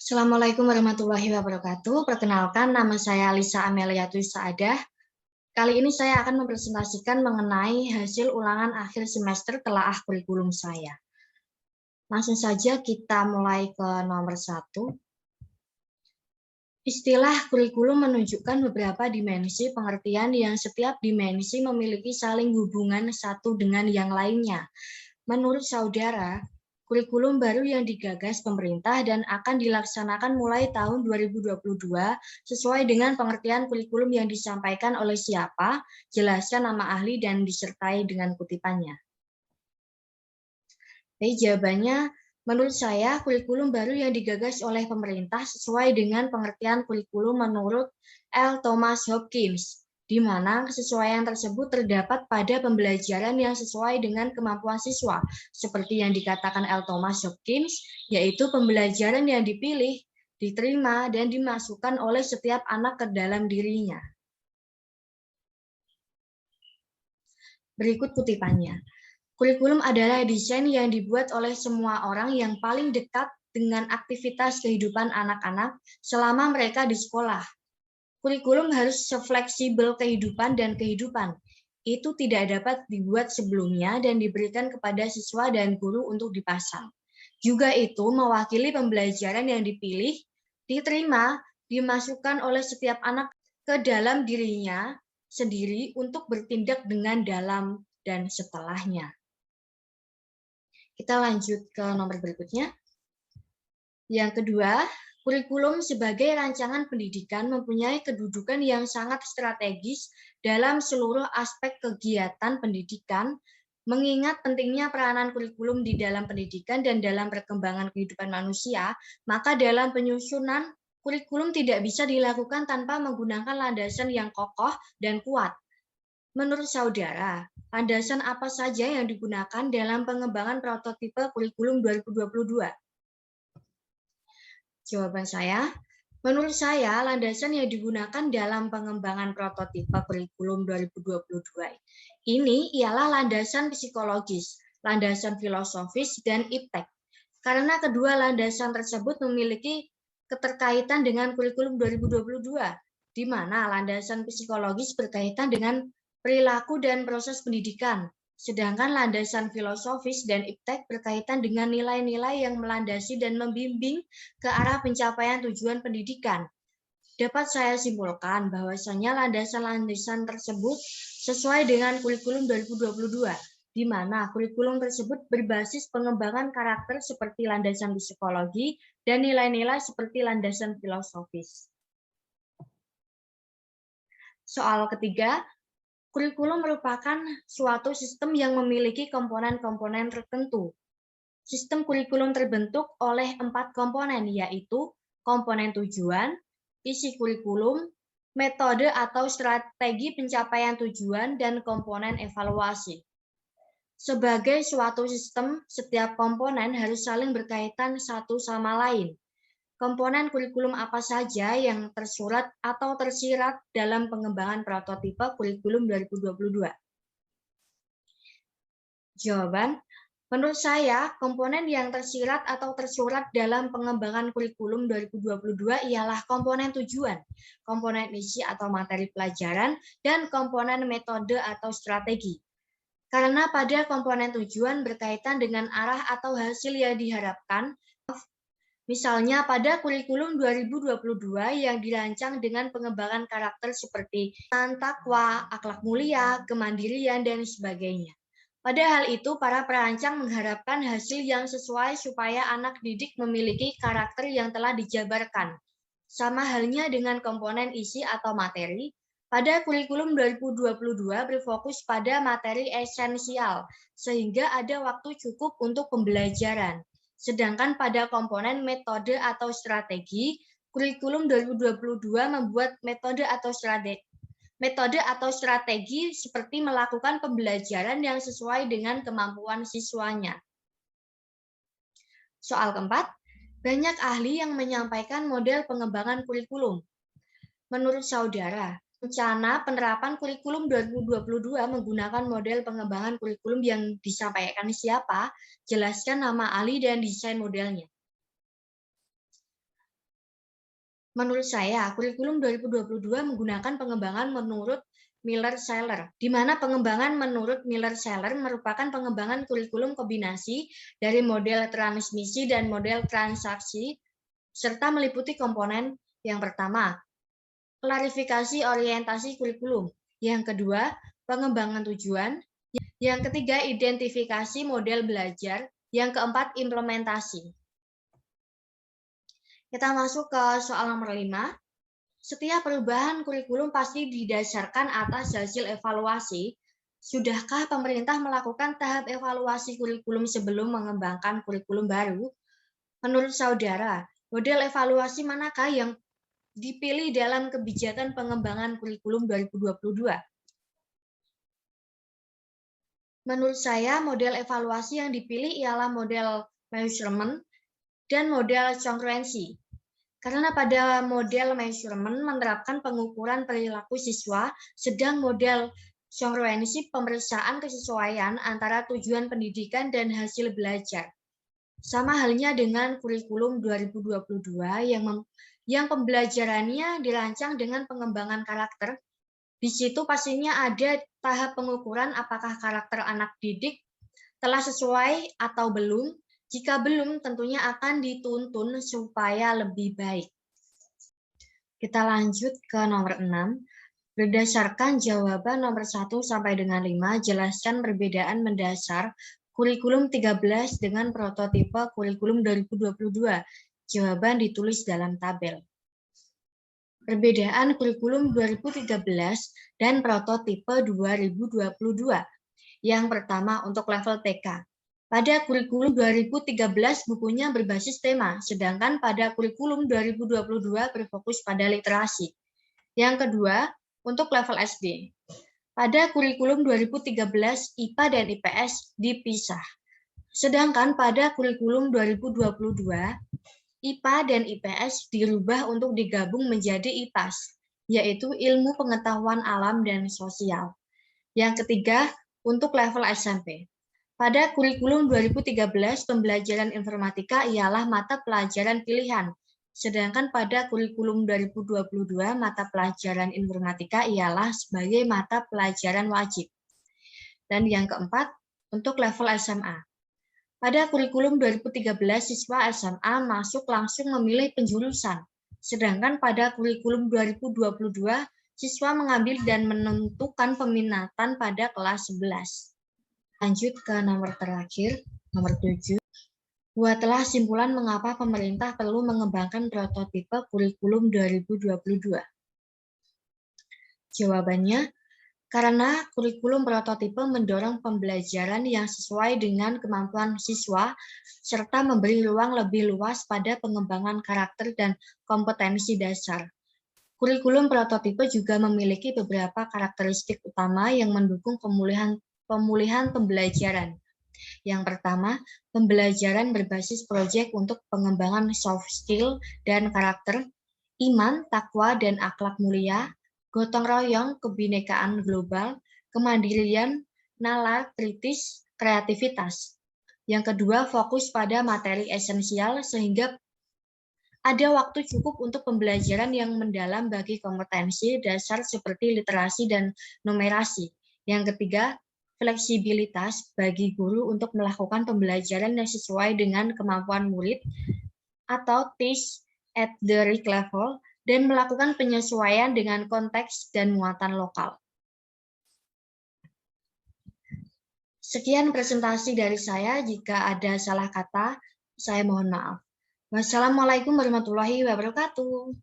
Assalamualaikum warahmatullahi wabarakatuh. Perkenalkan, nama saya Lisa Amelia Dwi Saadah. Kali ini saya akan mempresentasikan mengenai hasil ulangan akhir semester telaah kurikulum saya. Langsung saja kita mulai ke nomor 1. Istilah kurikulum menunjukkan beberapa dimensi pengertian yang setiap dimensi memiliki saling hubungan satu dengan yang lainnya. Menurut saudara, kurikulum baru yang digagas pemerintah dan akan dilaksanakan mulai tahun 2022 sesuai dengan pengertian kurikulum yang disampaikan oleh siapa, jelaskan nama ahli dan disertai dengan kutipannya. Jadi jawabannya, menurut saya kurikulum baru yang digagas oleh pemerintah sesuai dengan pengertian kurikulum menurut L. Thomas Hopkins, di mana kesesuaian tersebut terdapat pada pembelajaran yang sesuai dengan kemampuan siswa, seperti yang dikatakan L. Thomas Hopkins, yaitu pembelajaran yang dipilih, diterima, dan dimasukkan oleh setiap anak ke dalam dirinya. Berikut kutipannya. Kurikulum adalah desain yang dibuat oleh semua orang yang paling dekat dengan aktivitas kehidupan anak-anak selama mereka di sekolah. Kurikulum harus sefleksibel kehidupan dan kehidupan. Itu tidak dapat dibuat sebelumnya dan diberikan kepada siswa dan guru untuk dipasang. Juga itu mewakili pembelajaran yang dipilih, diterima, dimasukkan oleh setiap anak ke dalam dirinya sendiri untuk bertindak dengan dalam dan setelahnya. Kita lanjut ke nomor berikutnya. Yang kedua, kurikulum sebagai rancangan pendidikan mempunyai kedudukan yang sangat strategis dalam seluruh aspek kegiatan pendidikan, mengingat pentingnya peranan kurikulum di dalam pendidikan dan dalam perkembangan kehidupan manusia, maka dalam penyusunan kurikulum tidak bisa dilakukan tanpa menggunakan landasan yang kokoh dan kuat. Menurut saudara, landasan apa saja yang digunakan dalam pengembangan prototipe kurikulum 2022? Jawaban saya, menurut saya landasan yang digunakan dalam pengembangan prototipe kurikulum 2022 ini ialah landasan psikologis, landasan filosofis, dan iptek. Karena kedua landasan tersebut memiliki keterkaitan dengan kurikulum 2022, di mana landasan psikologis berkaitan dengan perilaku dan proses pendidikan, sedangkan landasan filosofis dan iptek berkaitan dengan nilai-nilai yang melandasi dan membimbing ke arah pencapaian tujuan pendidikan. Dapat saya simpulkan bahwasanya landasan-landasan tersebut sesuai dengan kurikulum 2022, di mana kurikulum tersebut berbasis pengembangan karakter seperti landasan psikologi dan nilai-nilai seperti landasan filosofis. Soal ketiga, kurikulum merupakan suatu sistem yang memiliki komponen-komponen tertentu. Sistem kurikulum terbentuk oleh 4 komponen, yaitu komponen tujuan, isi kurikulum, metode atau strategi pencapaian tujuan, dan komponen evaluasi. Sebagai suatu sistem, setiap komponen harus saling berkaitan satu sama lain. Komponen kurikulum apa saja yang tersurat atau tersirat dalam pengembangan prototipe kurikulum 2022? Jawaban, menurut saya, komponen yang tersirat atau tersurat dalam pengembangan kurikulum 2022 ialah komponen tujuan, komponen isi atau materi pelajaran, dan komponen metode atau strategi. Karena pada komponen tujuan berkaitan dengan arah atau hasil yang diharapkan. Misalnya pada kurikulum 2022 yang dirancang dengan pengembangan karakter seperti takwa, akhlak mulia, kemandirian, dan sebagainya. Pada hal itu, para perancang mengharapkan hasil yang sesuai supaya anak didik memiliki karakter yang telah dijabarkan. Sama halnya dengan komponen isi atau materi, pada kurikulum 2022 berfokus pada materi esensial, sehingga ada waktu cukup untuk pembelajaran. Sedangkan pada komponen metode atau strategi, kurikulum 2022 membuat metode atau strategi seperti melakukan pembelajaran yang sesuai dengan kemampuan siswanya. Soal keempat, banyak ahli yang menyampaikan model pengembangan kurikulum. Menurut saudara, rencana penerapan kurikulum 2022 menggunakan model pengembangan kurikulum yang disampaikan siapa? Jelaskan nama ahli dan desain modelnya. Menurut saya, kurikulum 2022 menggunakan pengembangan menurut Miller-Scheller, di mana pengembangan menurut Miller-Scheller merupakan pengembangan kurikulum kombinasi dari model transmisi dan model transaksi, serta meliputi komponen yang pertama, klarifikasi orientasi kurikulum, yang kedua, pengembangan tujuan, yang ketiga, identifikasi model belajar, yang keempat, implementasi. Kita masuk ke soal nomor 5. Setiap perubahan kurikulum pasti didasarkan atas hasil evaluasi. Sudahkah pemerintah melakukan tahap evaluasi kurikulum sebelum mengembangkan kurikulum baru? Menurut saudara, model evaluasi manakah yang dipilih dalam kebijakan pengembangan kurikulum 2022? Menurut saya, model evaluasi yang dipilih ialah model measurement dan model congruensi. Karena pada model measurement menerapkan pengukuran perilaku siswa, sedang model congruensi pemeriksaan kesesuaian antara tujuan pendidikan dan hasil belajar. Sama halnya dengan kurikulum 2022 yang pembelajarannya dirancang dengan pengembangan karakter. Di situ pastinya ada tahap pengukuran apakah karakter anak didik telah sesuai atau belum. Jika belum, tentunya akan dituntun supaya lebih baik. Kita lanjut ke nomor 6. Berdasarkan jawaban nomor 1 sampai dengan 5, jelaskan perbedaan mendasar kurikulum 13 dengan prototipe kurikulum 2022. Jawaban ditulis dalam tabel. Perbedaan kurikulum 2013 dan prototipe 2022. Yang pertama untuk level TK. Pada kurikulum 2013 bukunya berbasis tema, sedangkan pada kurikulum 2022 berfokus pada literasi. Yang kedua, untuk level SD. Pada kurikulum 2013, IPA dan IPS dipisah. Sedangkan pada kurikulum 2022, IPA dan IPS dirubah untuk digabung menjadi IPAS, yaitu Ilmu Pengetahuan Alam dan Sosial. Yang ketiga, untuk level SMP. Pada kurikulum 2013, pembelajaran informatika ialah mata pelajaran pilihan, sedangkan pada kurikulum 2022, mata pelajaran informatika ialah sebagai mata pelajaran wajib. Dan yang keempat, untuk level SMA. Pada kurikulum 2013, siswa SMA masuk langsung memilih penjurusan, sedangkan pada kurikulum 2022, siswa mengambil dan menentukan peminatan pada kelas 11. Lanjut ke nomor terakhir, nomor 7. Buatlah simpulan mengapa pemerintah perlu mengembangkan prototipe kurikulum 2022. Jawabannya, karena kurikulum prototipe mendorong pembelajaran yang sesuai dengan kemampuan siswa, serta memberi ruang lebih luas pada pengembangan karakter dan kompetensi dasar. Kurikulum prototipe juga memiliki beberapa karakteristik utama yang mendukung pemulihan pembelajaran. Yang pertama, pembelajaran berbasis proyek untuk pengembangan soft skill dan karakter, iman, takwa, dan akhlak mulia, gotong royong, kebinekaan global, kemandirian, nalar, kritis, kreativitas. Yang kedua, fokus pada materi esensial sehingga ada waktu cukup untuk pembelajaran yang mendalam bagi kompetensi dasar seperti literasi dan numerasi. Yang ketiga, fleksibilitas bagi guru untuk melakukan pembelajaran yang sesuai dengan kemampuan murid atau teach at the right level dan melakukan penyesuaian dengan konteks dan muatan lokal. Sekian presentasi dari saya. Jika ada salah kata, saya mohon maaf. Wassalamualaikum warahmatullahi wabarakatuh.